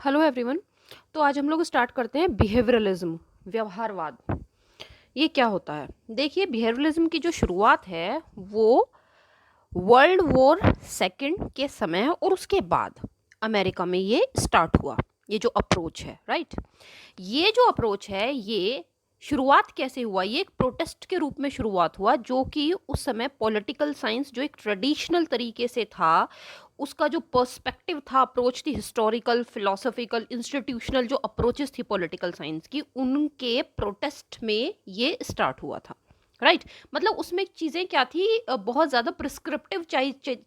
Hello everyone. तो आज हम लोग स्टार्ट करते हैं बिहेवियरलिज्म, व्यवहारवाद। ये क्या होता है? देखिए, बिहेवियरलिज्म की जो शुरुआत है वो वर्ल्ड वॉर सेकंड के समय और उसके बाद अमेरिका में ये स्टार्ट हुआ। ये जो अप्रोच है, राइट, ये जो अप्रोच है, ये शुरुआत कैसे हुआ? ये एक प्रोटेस्ट के रूप में शुरुआत हुआ, जो कि उस समय पॉलिटिकल साइंस जो एक ट्रेडिशनल तरीके से था, उसका जो पर्सपेक्टिव था, अप्रोच थी, हिस्टोरिकल, फिलोसॉफिकल, इंस्टीट्यूशनल जो अप्रोचेस थी पॉलिटिकल साइंस की, उनके प्रोटेस्ट में ये स्टार्ट हुआ था, राइट मतलब उसमें चीज़ें क्या थी, बहुत ज़्यादा प्रिस्क्रिप्टिव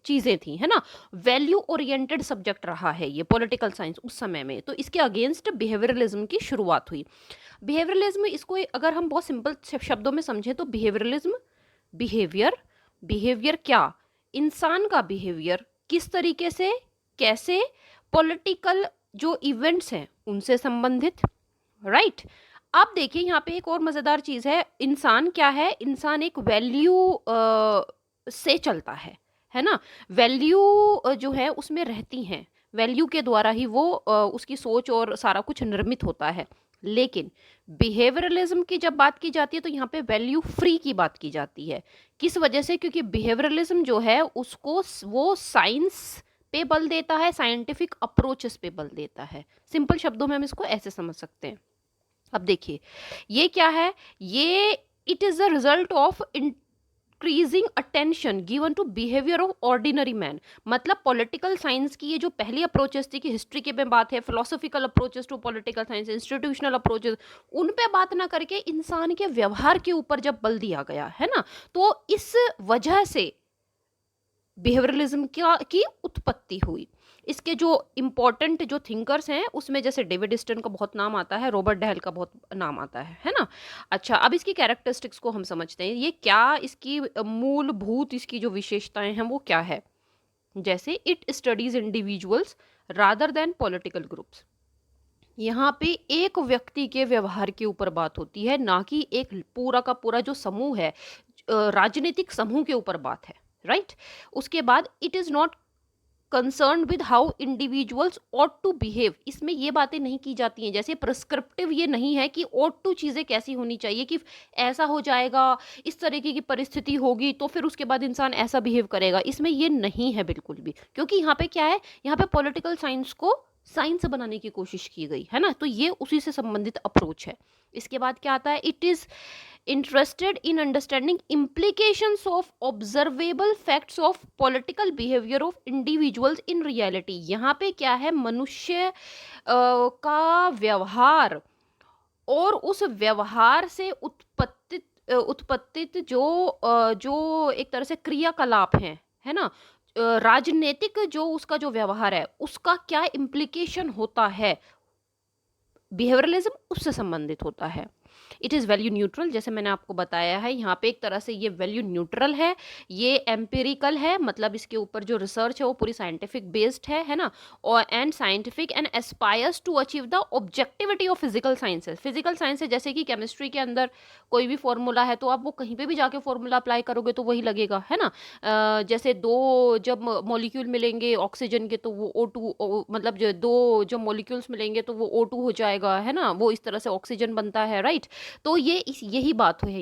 चीज़ें थी, है ना। वैल्यू ओरिएंटेड सब्जेक्ट रहा है ये पॉलिटिकल साइंस उस समय में, तो इसके अगेंस्ट बिहेवियरलिज्म की शुरुआत हुई। बिहेवियरलिज्म, इसको अगर हम बहुत सिंपल शब्दों में समझें तो बिहेवियरलिज्म, बिहेवियर, बिहेवियर क्या, इंसान का बिहेवियर किस तरीके से, कैसे, पॉलिटिकल जो इवेंट्स हैं उनसे संबंधित, राइट। अब देखिए यहाँ पे एक और मजेदार चीज है, इंसान क्या है, इंसान एक वैल्यू से चलता है ना। वैल्यू जो है उसमें रहती हैं, वैल्यू के द्वारा ही वो उसकी सोच और सारा कुछ निर्मित होता है। लेकिन बिहेवियरलिज्म की जब बात की जाती है तो यहाँ पे वैल्यू फ्री की बात की जाती है। किस वजह से? क्योंकि बिहेवियरलिज्म जो है उसको वो साइंस पे बल देता है, साइंटिफिक अप्रोचेस पे बल देता है। सिंपल शब्दों में हम इसको ऐसे समझ सकते हैं। अब देखिए, ये क्या है, ये it is the result of increasing attention given to behaviour of ordinary man. मतलब पॉलिटिकल साइंस की ये जो पहली अप्रोचेस थी, कि हिस्ट्री के में बात है, philosophical approaches to political science, institutional approaches, उन पे बात ना करके इंसान के व्यवहार के ऊपर जब बल दिया गया है ना, तो इस वजह से बिहेवियरलिज्म की उत्पत्ति हुई। इसके जो इम्पोर्टेंट जो थिंकर्स हैं उसमें जैसे डेविड स्टर्न का बहुत नाम आता है, रॉबर्ट डहल का बहुत नाम आता है ना। अच्छा, अब इसकी कैरेक्टरिस्टिक्स को हम समझते हैं, ये क्या, इसकी मूलभूत इसकी जो विशेषताएं हैं वो क्या है। जैसे it studies individuals rather than political groups. यहाँ पे एक व्यक्ति के व्यवहार के ऊपर बात होती है, ना कि एक पूरा का पूरा जो समूह है, राजनीतिक समूह के ऊपर बात है, राइट। उसके बाद it is not concern with how individuals ought to behave. इसमें ये बातें नहीं की जाती हैं, जैसे प्रिस्क्रिप्टिव ये नहीं है कि ought टू चीज़ें कैसी होनी चाहिए, कि ऐसा हो जाएगा, इस तरीके की परिस्थिति होगी तो फिर उसके बाद इंसान ऐसा बिहेव करेगा। इसमें ये नहीं है बिल्कुल भी, क्योंकि यहाँ पे क्या है, यहाँ पे पॉलिटिकल साइंस को साइंस बनाने की कोशिश की गई है ना, तो ये उसी से संबंधित अप्रोच है। इसके बाद क्या आता है, it is interested in understanding implications of observable facts of political behavior of individuals in reality। यहाँ पे क्या है, मनुष्य का व्यवहार और उस व्यवहार से उत्पत्तित जो एक तरह से क्रियाकलाप हैं, है ना, राजनीतिक जो उसका जो व्यवहार है उसका क्या इम्प्लीकेशन होता है, बिहेवियरलिज्म उससे संबंधित होता है। इट इज़ वैल्यू न्यूट्रल, जैसे मैंने आपको बताया है, यहाँ पे एक तरह से ये वैल्यू न्यूट्रल है, ये एम्पिरिकल है, मतलब इसके ऊपर जो रिसर्च है वो पूरी साइंटिफिक बेस्ड है ना, और and scientific and aspires to achieve the objectivity of physical sciences. Physical sciences जैसे कि केमिस्ट्री के अंदर कोई भी फॉर्मूला है तो आप वो कहीं पे भी जाके फॉर्मूला अप्लाई करोगे तो वही लगेगा, है ना। जैसे दो जब मॉलिक्यूल मिलेंगे ऑक्सीजन के तो वो O2, मतलब जो दो जो मॉलिक्यूल्स मिलेंगे तो वो O2 हो जाएगा, है ना, वो इस तरह से ऑक्सीजन बनता है, राइट। तो ये यही बात है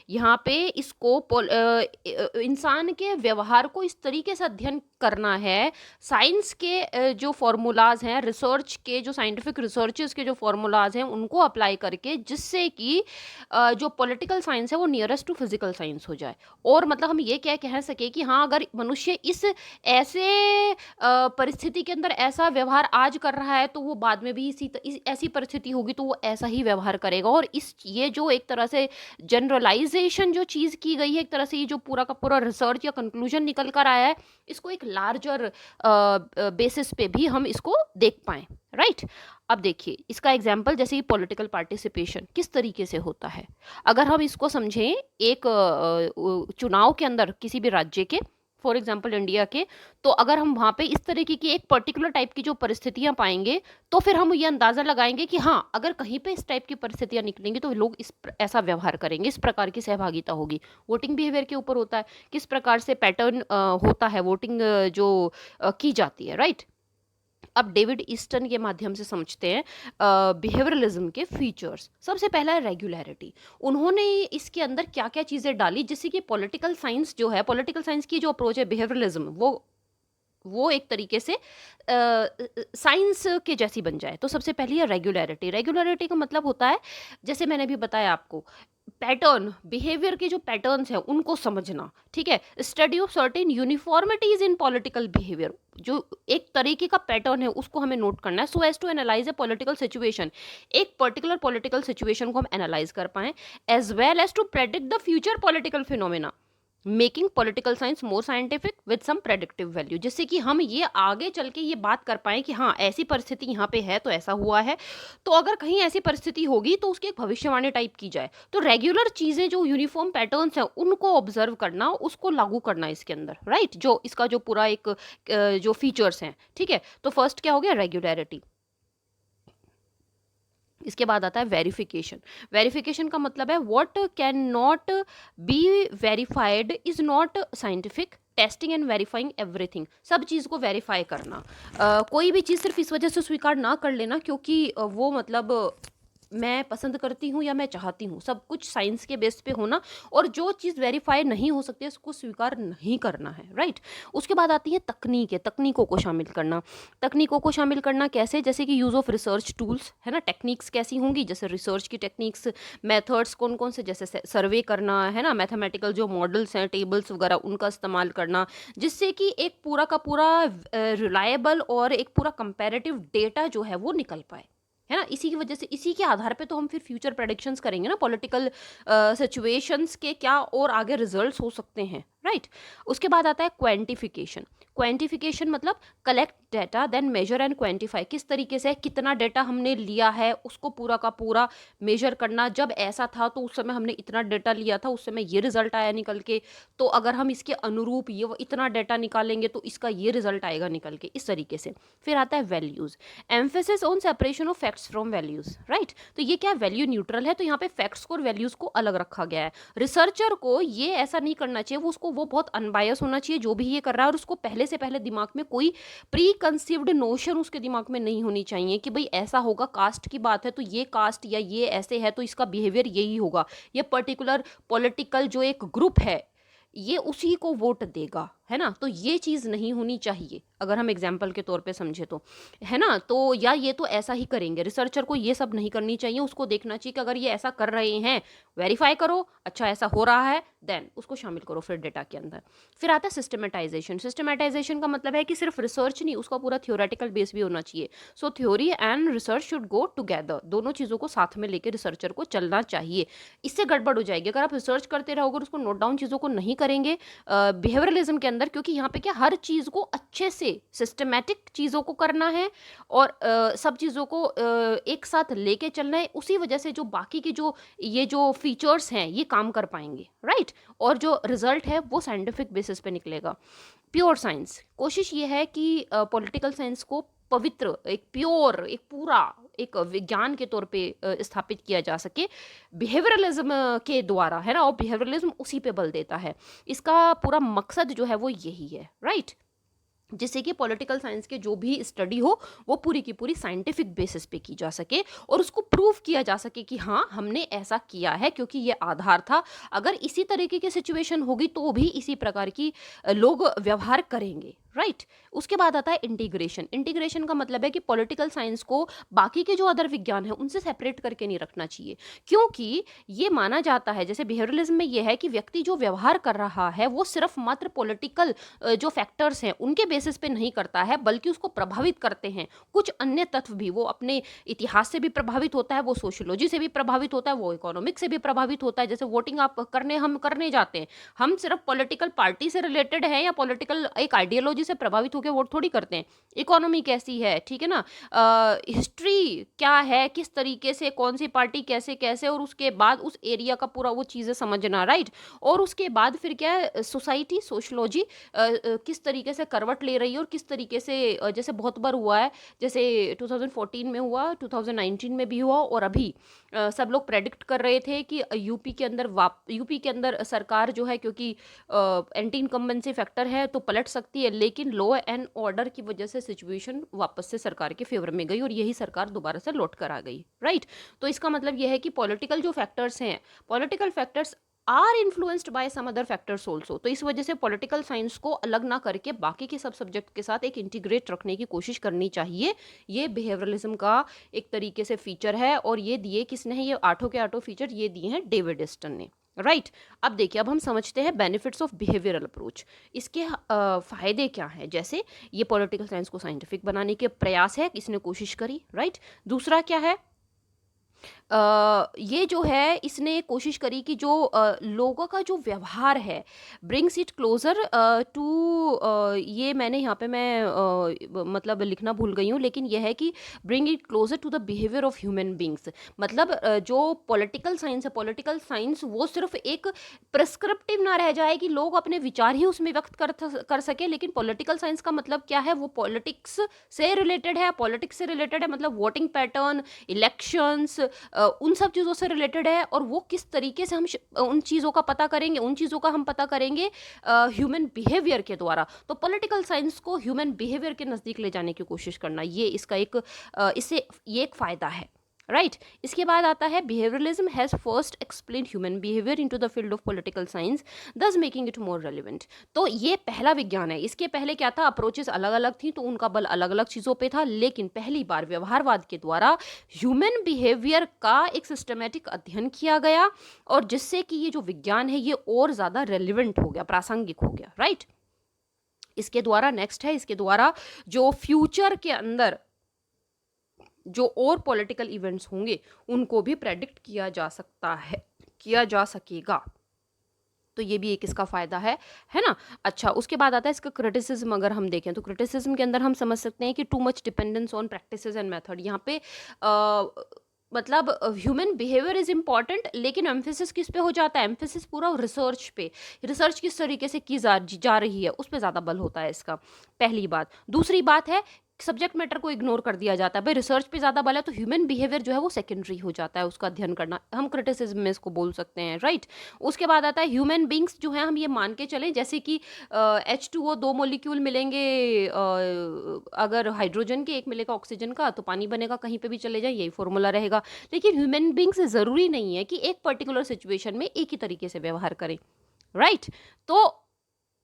यहाँ पे इसको इंसान के व्यवहार को इस तरीके से अध्ययन करना है, साइंस के जो फॉर्मूलाज हैं, रिसर्च के जो साइंटिफिक रिसर्चेस के जो फॉर्मूलाज हैं उनको अप्लाई करके, जिससे कि जो पॉलिटिकल साइंस है वो नियरेस्ट टू फिजिकल साइंस हो जाए। और मतलब हम ये क्या कह सके कि हाँ, अगर मनुष्य इस ऐसे परिस्थिति के अंदर ऐसा व्यवहार आज कर रहा है तो वो बाद में भी ऐसी परिस्थिति होगी तो वो ऐसा ही व्यवहार करेगा। और ये जो एक तरह से जनरलाइजेशन जो चीज़ की गई है, एक तरह से ये जो पूरा का पूरा रिसर्च या कंक्लूजन निकल कर आया है, इसको एक लार्जर बेसिस पे भी हम इसको देख पाएं, राइट। अब देखिए इसका एग्जाम्पल, जैसे कि पॉलिटिकल पार्टिसिपेशन किस तरीके से होता है। अगर हम इसको समझें एक चुनाव के अंदर किसी भी राज्य के, फॉर एग्जाम्पल इंडिया के, तो अगर हम वहाँ पे इस तरीके की एक पर्टिकुलर टाइप की जो परिस्थितियां पाएंगे तो फिर हम ये अंदाजा लगाएंगे कि हाँ, अगर कहीं पे इस टाइप की परिस्थितियां निकलेंगी तो लोग ऐसा व्यवहार करेंगे, इस प्रकार की सहभागिता होगी। वोटिंग बिहेवियर के ऊपर होता है, किस प्रकार से पैटर्न होता है वोटिंग जो की जाती है, राइट। अब डेविड ईस्टन के माध्यम से समझते हैं बिहेवियरलिज्म के फीचर्स। सबसे पहला है रेगुलरिटी। उन्होंने इसके अंदर क्या क्या चीज़ें डाली जिससे कि पॉलिटिकल साइंस जो है, पॉलिटिकल साइंस की जो अप्रोच है बिहेवियरलिज्म, वो एक तरीके से साइंस के जैसी बन जाए। तो सबसे पहली है रेगुलरिटी। रेगुलरिटी का मतलब होता है, जैसे मैंने अभी बताया आपको, पैटर्न, बिहेवियर के जो पैटर्न्स हैं उनको समझना, ठीक है। Study of certain uniformities in political behaviour, जो एक तरीके का पैटर्न है उसको हमें नोट करना है, so as to analyse a political situation, एक पर्टिकुलर पॉलिटिकल सिचुएशन को हम एनालाइज कर पाएं, as well as to predict the future political phenomena, making political science more scientific with some predictive value, जिससे कि हम ये आगे चल के ये बात कर पाएं कि हाँ ऐसी परिस्थिति यहाँ पे है तो ऐसा हुआ है, तो अगर कहीं ऐसी परिस्थिति होगी तो उसकी एक भविष्यवाणी टाइप की जाए। तो रेगुलर चीज़ें जो यूनिफॉर्म पैटर्न्स हैं उनको ऑब्जर्व करना, उसको लागू करना इसके अंदर, राइट, जो इसका जो पूरा एक जो फीचर्स हैं, ठीक है। तो फर्स्ट क्या हो गया, रेगुलरिटी। इसके बाद आता है वेरिफिकेशन। वेरिफिकेशन का मतलब है what can not be verified is not scientific, testing and verifying everything. सब चीज़ को वेरीफाई करना, कोई भी चीज़ सिर्फ इस वजह से स्वीकार ना कर लेना क्योंकि वो मतलब मैं पसंद करती हूँ या मैं चाहती हूँ, सब कुछ साइंस के बेस पे होना, और जो चीज़ वेरीफाई नहीं हो सकती है उसको स्वीकार नहीं करना है, राइट। उसके बाद आती है तकनीकें, तकनीकों को शामिल करना। तकनीकों को शामिल करना कैसे, जैसे कि यूज़ ऑफ रिसर्च टूल्स, है ना, टेक्निक्स कैसी होंगी, जैसे रिसर्च की टेक्निक्स, मेथड्स कौन कौन से, जैसे सर्वे करना, है ना, मैथमेटिकल जो मॉडल्स हैं, टेबल्स वगैरह, उनका इस्तेमाल करना, जिससे कि एक पूरा का पूरा रिलायबल और एक पूरा कंपेरेटिव डेटा जो है वो निकल पाए, है ना। इसी की वजह से, इसी के आधार पे तो हम फिर फ्यूचर प्रेडिक्शंस करेंगे ना, पॉलिटिकल सिचुएशंस के क्या और आगे रिजल्ट्स हो सकते हैं, राइट। उसके बाद आता है क्वांटिफिकेशन। क्वांटिफिकेशन मतलब collect data then measure and quantify, किस तरीके से कितना डाटा हमने लिया है उसको पूरा का पूरा मेजर करना, जब ऐसा था तो उस समय हमने इतना डाटा लिया था, उस समय ये रिजल्ट आया निकल के, तो अगर हम इसके अनुरूप ये इतना डाटा निकालेंगे तो इसका ये रिजल्ट आएगा निकल के, इस तरीके से। फिर आता है values, emphasis on separation of facts from values, right. तो ये क्या, वैल्यू न्यूट्रल है, तो यहाँ पे फैक्ट्स को और वैल्यूज को अलग रखा गया है। रिसर्चर को ये ऐसा नहीं करना चाहिए, वो बहुत अनबायस होना चाहिए जो भी ये कर रहा है, और उसको पहले से पहले दिमाग में कोई प्री कंसीव्ड नोशन उसके दिमाग में नहीं होनी चाहिए कि भाई ऐसा होगा, कास्ट की बात है तो ये कास्ट या ये ऐसे है तो इसका बिहेवियर यही होगा, ये पर्टिकुलर पॉलिटिकल जो एक ग्रुप है ये उसी को वोट देगा, है ना। तो ये चीज़ नहीं होनी चाहिए, अगर हम एग्जाम्पल के तौर पे समझे तो, है ना। तो या ये तो ऐसा ही करेंगे, रिसर्चर को ये सब नहीं करनी चाहिए, उसको देखना चाहिए कि अगर ये ऐसा कर रहे हैं वेरीफाई करो, अच्छा ऐसा हो रहा है, देन उसको शामिल करो फिर डेटा के अंदर। फिर आता है सिस्टमेटाइजेशन। सिस्टमेटाइजेशन का मतलब है कि सिर्फ रिसर्च नहीं, उसका पूरा थियोरेटिकल बेस भी होना चाहिए। सो theory and research should go together, दोनों चीज़ों को साथ में लेकर रिसर्चर को चलना चाहिए, इससे गड़बड़ हो जाएगी अगर आप रिसर्च करते रहोगे और उसको नोट डाउन चीज़ों को नहीं करेंगे बिहेवियरलिज्म के अंदर, क्योंकि यहाँ पे क्या हर चीज़ को अच्छे से सिस्टमैटिक चीज़ों को करना है और सब चीज़ों को एक साथ लेके चलना है, उसी वजह से जो बाकी की जो ये जो फीचर्स हैं ये काम कर पाएंगे, राइट। और जो रिजल्ट है वो साइंटिफिक बेसिस पे निकलेगा। प्योर साइंस, कोशिश ये है कि पॉलिटिकल साइंस को पवित्र, एक प्योर, एक पूरा एक विज्ञान के तौर पे स्थापित किया जा सके बिहेवियरलिज्म के द्वारा, है ना, और बिहेवियरलिज्म उसी पे बल देता है। इसका पूरा मकसद जो है वो यही है, राइट, जिससे कि पॉलिटिकल साइंस के जो भी स्टडी हो वो पूरी की पूरी साइंटिफिक बेसिस पे की जा सके और उसको प्रूव किया जा सके कि हाँ हमने ऐसा किया है क्योंकि ये आधार था, अगर इसी तरीके की सिचुएशन होगी तो भी इसी प्रकार की लोग व्यवहार करेंगे, राइट। उसके बाद आता है इंटीग्रेशन। इंटीग्रेशन का मतलब है कि पॉलिटिकल साइंस को बाकी के जो अदर विज्ञान है उनसे सेपरेट करके नहीं रखना चाहिए, क्योंकि ये माना जाता है, जैसे बिहेवियरलिज्म में ये है कि व्यक्ति जो व्यवहार कर रहा है वो सिर्फ मात्र पॉलिटिकल जो फैक्टर्स हैं उनके बेसिस पे नहीं करता है, बल्कि उसको प्रभावित करते हैं कुछ अन्य तत्व भी। वो अपने इतिहास से भी प्रभावित होता है, वो सोशियोलॉजी से भी प्रभावित होता है, वो इकोनॉमिक से भी प्रभावित होता है। जैसे वोटिंग आप हम करने जाते हैं, हम सिर्फ पॉलिटिकल पार्टी से रिलेटेड है या पॉलिटिकल एक आइडियोलॉजी से प्रभावित होकर वोट थोड़ी करते हैं। इकोनॉमी कैसी है, ठीक है ना, हिस्ट्री क्या है, किस तरीके से कौन सी पार्टी कैसे कैसे, और उसके बाद उस एरिया का पूरा वो चीज़ें समझना, राइट। और उसके बाद फिर क्या है, सोसाइटी, सोशलॉजी किस तरीके से करवट ले रही है और किस तरीके से जैसे बहुत बार हुआ है, जैसे 2014 में हुआ, 2019 में भी हुआ, और अभी सब लोग प्रेडिक्ट कर रहे थे कि यूपी के अंदर सरकार जो है, क्योंकि एंटी इनकम्बेंसी फैक्टर है तो पलट सकती है, लेकिन लॉ एंड ऑर्डर की वजह से सिचुएशन वापस से सरकार के फेवर में गई और यही सरकार दोबारा से लौट कर आ गई, राइट। तो इसका मतलब यह है कि पॉलिटिकल जो फैक्टर्स हैं, political factors are influenced by some other factors also. तो इस वजह से पॉलिटिकल साइंस को अलग ना करके बाकी के सब सब्जेक्ट के साथ एक इंटीग्रेट रखने की कोशिश करनी चाहिए। ये बिहेवियरलिज्म का एक तरीके से फीचर है, और ये दिए किसने हैं? ये आठों के आठों फीचर ये दिए हैं डेविड ईस्टन ने, राइट। अब देखिए, अब हम समझते हैं बेनिफिट्स ऑफ बिहेवियरल अप्रोच। इसके फायदे क्या हैं? जैसे ये पॉलिटिकल साइंस को साइंटिफिक बनाने के प्रयास है, इसने कोशिश करी, राइट। दूसरा क्या है? ये जो है इसने कोशिश करी कि जो लोगों का जो व्यवहार है, ब्रिंग्स इट क्लोजर टू, ये मैंने यहाँ पे मैं मतलब लिखना भूल गई हूँ, लेकिन यह है कि bring it closer to the behaviour of human beings. मतलब जो पॉलिटिकल साइंस है, पॉलिटिकल साइंस वो सिर्फ एक प्रिस्क्रिप्टिव ना रह जाए कि लोग अपने विचार ही उसमें व्यक्त कर सके, लेकिन पॉलिटिकल साइंस का मतलब क्या है? वो पॉलिटिक्स से रिलेटेड है, पॉलिटिक्स से रिलेटेड है, मतलब वोटिंग पैटर्न, इलेक्शंस, उन सब चीज़ों से रिलेटेड है। और वो किस तरीके से हम उन चीज़ों का पता करेंगे, उन चीज़ों का हम पता करेंगे ह्यूमन बिहेवियर के द्वारा। तो पॉलिटिकल साइंस को ह्यूमन बिहेवियर के नज़दीक ले जाने की कोशिश करना, ये इसका एक इससे ये एक फ़ायदा है, राइट। इसके बाद आता है behaviourism has first explain human behaviour into the field of political science, दस मेकिंग इट मोर रेलिवेंट। तो ये पहला विज्ञान है। इसके पहले क्या था? अप्रोचेस अलग अलग थी, तो उनका बल अलग अलग चीज़ों पे था, लेकिन पहली बार व्यवहारवाद के द्वारा ह्यूमन बिहेवियर का एक सिस्टमेटिक अध्ययन किया गया, और जिससे कि ये जो विज्ञान है ये और ज़्यादा रेलिवेंट हो गया, प्रासंगिक हो गया, राइट। इसके द्वारा नेक्स्ट है, इसके द्वारा जो फ्यूचर के अंदर जो और पॉलिटिकल इवेंट्स होंगे उनको भी प्रेडिक्ट किया जा सकता है, किया जा सकेगा। तो ये भी एक इसका फ़ायदा है ना। अच्छा, उसके बाद आता है इसका क्रिटिसिज्म। अगर हम देखें तो क्रिटिसिज्म के अंदर हम समझ सकते हैं कि too much dependence on practices and method. यहाँ पे मतलब ह्यूमन बिहेवियर इज़ इम्पॉर्टेंट, लेकिन एम्फेसिस किस पे हो जाता है? एम्फेसिस पूरा रिसर्च पे, रिसर्च किस तरीके से की जा रही है उस पर ज़्यादा बल होता है इसका, पहली बात। दूसरी बात है सब्जेक्ट मैटर को इग्नोर कर दिया जाता है। भाई रिसर्च पे ज़्यादा बल है तो ह्यूमन बिहेवियर जो है वो सेकेंडरी हो जाता है, उसका अध्ययन करना हम क्रिटिसिज्म में इसको बोल सकते हैं, राइट। उसके बाद आता है ह्यूमन बींग्स जो है, हम ये मान के चलें जैसे कि H2O 2 मोलिक्यूल मिलेंगे, अगर हाइड्रोजन के एक मिलेगा ऑक्सीजन का तो पानी बनेगा, कहीं पे भी चले जाए यही फॉर्मूला रहेगा। लेकिन ह्यूमन बींग्स ज़रूरी नहीं है कि एक पर्टिकुलर सिचुएशन में एक ही तरीके से व्यवहार करें, राइट। तो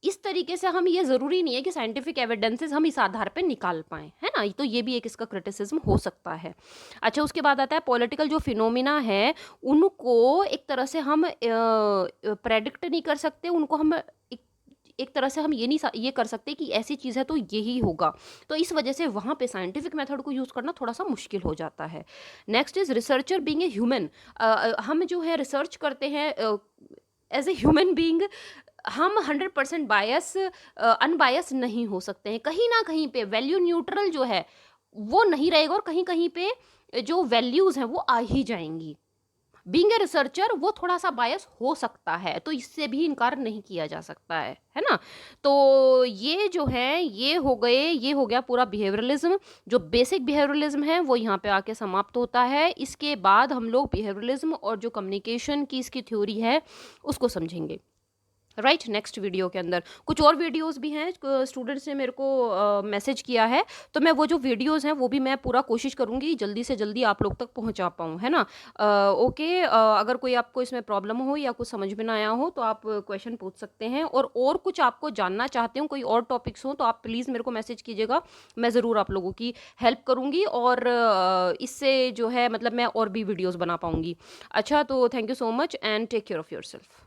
इस तरीके से हम, ये ज़रूरी नहीं है कि साइंटिफिक एविडेंसेस हम इस आधार पे निकाल पाएँ, है ना। तो ये भी एक इसका क्रिटिसिज्म हो सकता है। अच्छा, उसके बाद आता है पॉलिटिकल जो फिनोमिना है उनको एक तरह से हम प्रेडिक्ट नहीं कर सकते, उनको हम एक तरह से हम ये कर सकते कि ऐसी चीज़ है तो यही होगा। तो इस वजह से वहाँ पे साइंटिफिक मेथड को यूज़ करना थोड़ा सा मुश्किल हो जाता है। Next is researcher being a human. हम जो है रिसर्च करते हैं एज ए ह्यूमन बीइंग, हम 100% बायस अनबायस नहीं हो सकते हैं। कहीं ना कहीं पे वैल्यू न्यूट्रल जो है वो नहीं रहेगा, और कहीं कहीं पे जो वैल्यूज़ हैं वो आ ही जाएंगी। बीइंग ए रिसर्चर वो थोड़ा सा बायस हो सकता है, तो इससे भी इनकार नहीं किया जा सकता है ना। तो ये जो है ये हो गया पूरा बिहेवियरलिज्म। जो बेसिक बिहेवियरलिज्म है वो यहाँ पे आके समाप्त होता है। इसके बाद हम लोग बिहेवियरलिज्म और जो कम्युनिकेशन की इसकी थ्योरी है उसको समझेंगे, राइट। नेक्स्ट वीडियो के अंदर कुछ और वीडियोस भी हैं, स्टूडेंट्स ने मेरे को मैसेज किया है, तो मैं वो जो वीडियोस हैं वो भी मैं पूरा कोशिश करूँगी जल्दी से जल्दी आप लोग तक पहुंचा पाऊँ, है ना। ओके, अगर कोई आपको इसमें प्रॉब्लम हो या कुछ समझ में ना आया हो तो आप क्वेश्चन पूछ सकते हैं, और कुछ आपको जानना चाहते हो, कोई और टॉपिक्स हो तो आप प्लीज़ मेरे को मैसेज कीजिएगा, मैं ज़रूर आप लोगों की हेल्प करूँगी, और इससे जो है मतलब मैं और भी वीडियोज़ बना पाऊँगी। अच्छा, तो thank you so much and take care of your self.